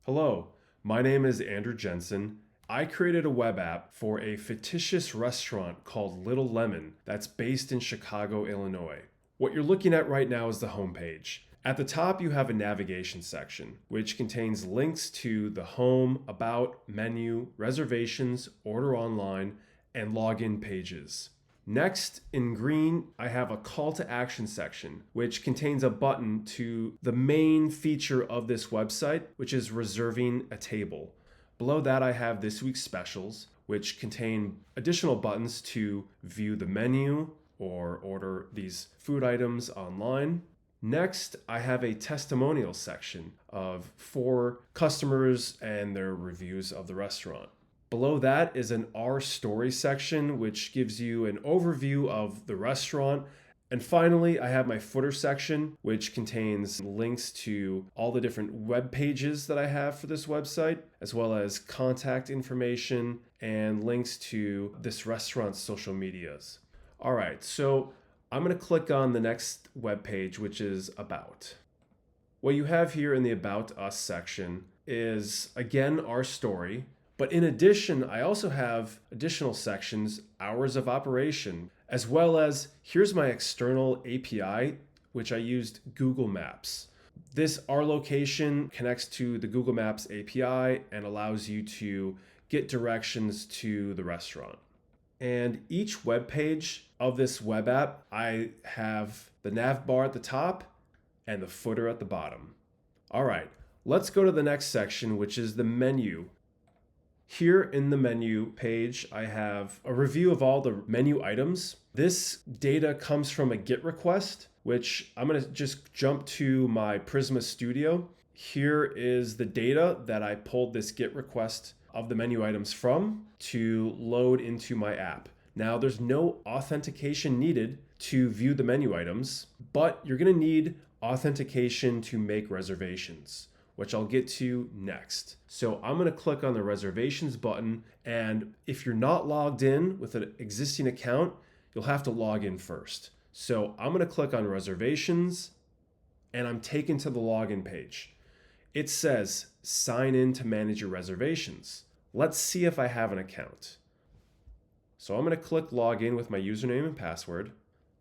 Hello, my name is Andrew Jensen. I created a web app for a fictitious restaurant called Little Lemon that's based in Chicago, Illinois. What you're looking at right now is the homepage. At the top, you have a navigation section, which contains links to the home, about, menu, reservations, order online, and login pages. Next, in green, I have a call to action section, which contains a button to the main feature of this website, which is reserving a table. Below that, I have this week's specials, which contain additional buttons to view the menu or order these food items online. Next, I have a testimonial section for customers and their reviews of the restaurant. Below that is an Our Story section, which gives you an overview of the restaurant. And finally, I have my footer section, which contains links to all the different web pages that I have for this website, as well as contact information and links to this restaurant's social medias. All right, so I'm going to click on the next web page, which is About. What you have here in the About Us section is, again, Our Story. But in addition, I also have additional sections, hours of operation, as well as here's my external API, which I used Google Maps. This Our Location connects to the Google Maps API and allows you to get directions to the restaurant. And each web page of this web app, I have the nav bar at the top and the footer at the bottom. All right, let's go to the next section, which is the menu. Here in the menu page, I have a review of all the menu items. This data comes from a GET request, which I'm going to just jump to my Prisma Studio. Here is the data that I pulled this GET request of the menu items from to load into my app. Now, there's no authentication needed to view the menu items, but you're going to need authentication to make reservations, which I'll get to next. So I'm going to click on the reservations button, and if you're not logged in with an existing account, you'll have to log in first. So I'm going to click on reservations, and I'm taken to the login page. It says sign in to manage your reservations. Let's see if I have an account. So I'm going to click login with my username and password.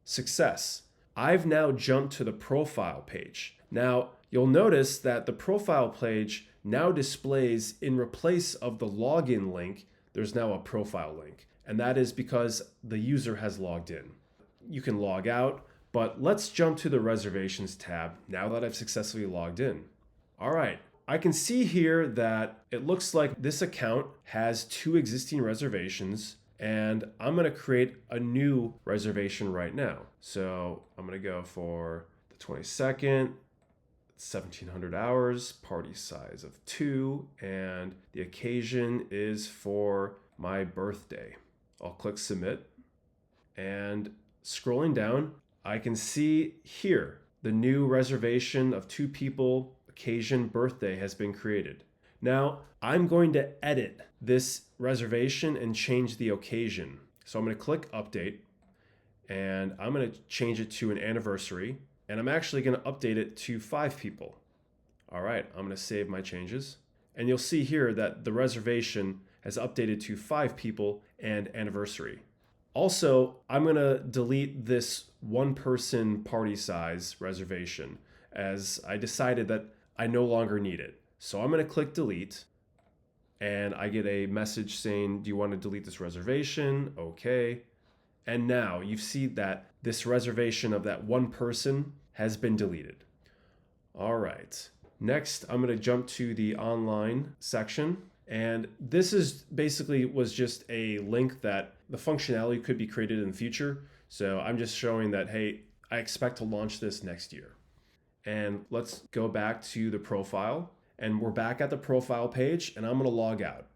Success. I've now jumped to the profile page. Now, you'll notice that the profile page now displays, in replace of the login link, there's now a profile link. And that is because the user has logged in. You can log out, but let's jump to the reservations tab now that I've successfully logged in. All right, I can see here that it looks like this account has 2 existing reservations, and I'm going to create a new reservation right now. So I'm going to go for the 22nd, 1700 hours, party size of 2, and the occasion is for my birthday. I'll click submit, and scrolling down, I can see here the new reservation of 2 people, occasion birthday, has been created. Now, I'm going to edit this reservation and change the occasion. So I'm going to click update, and I'm going to change it to an anniversary, and I'm actually going to update it to 5 people. All right, I'm going to save my changes, and you'll see here that the reservation has updated to 5 people and anniversary. Also, I'm going to delete this 1-person party size reservation, as I decided that I no longer need it. So I'm going to click delete, and I get a message saying, do you want to delete this reservation? Okay. And now you see that this reservation of that 1 person has been deleted. All right. Next, I'm going to jump to the online section. And this is basically was just a link that the functionality could be created in the future. So I'm just showing that, hey, I expect to launch this next year. And let's go back to the profile. And we're back at the profile page, and I'm going to log out.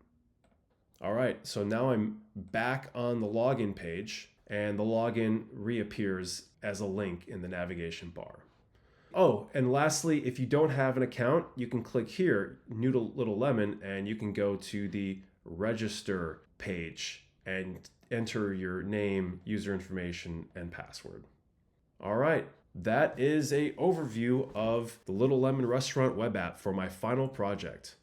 All right, so now I'm back on the login page, and the login reappears as a link in the navigation bar. Oh, and lastly, if you don't have an account, you can click here, New to Little Lemon, and you can go to the register page and enter your name, user information, and password. All right, that is an overview of the Little Lemon Restaurant web app for my final project.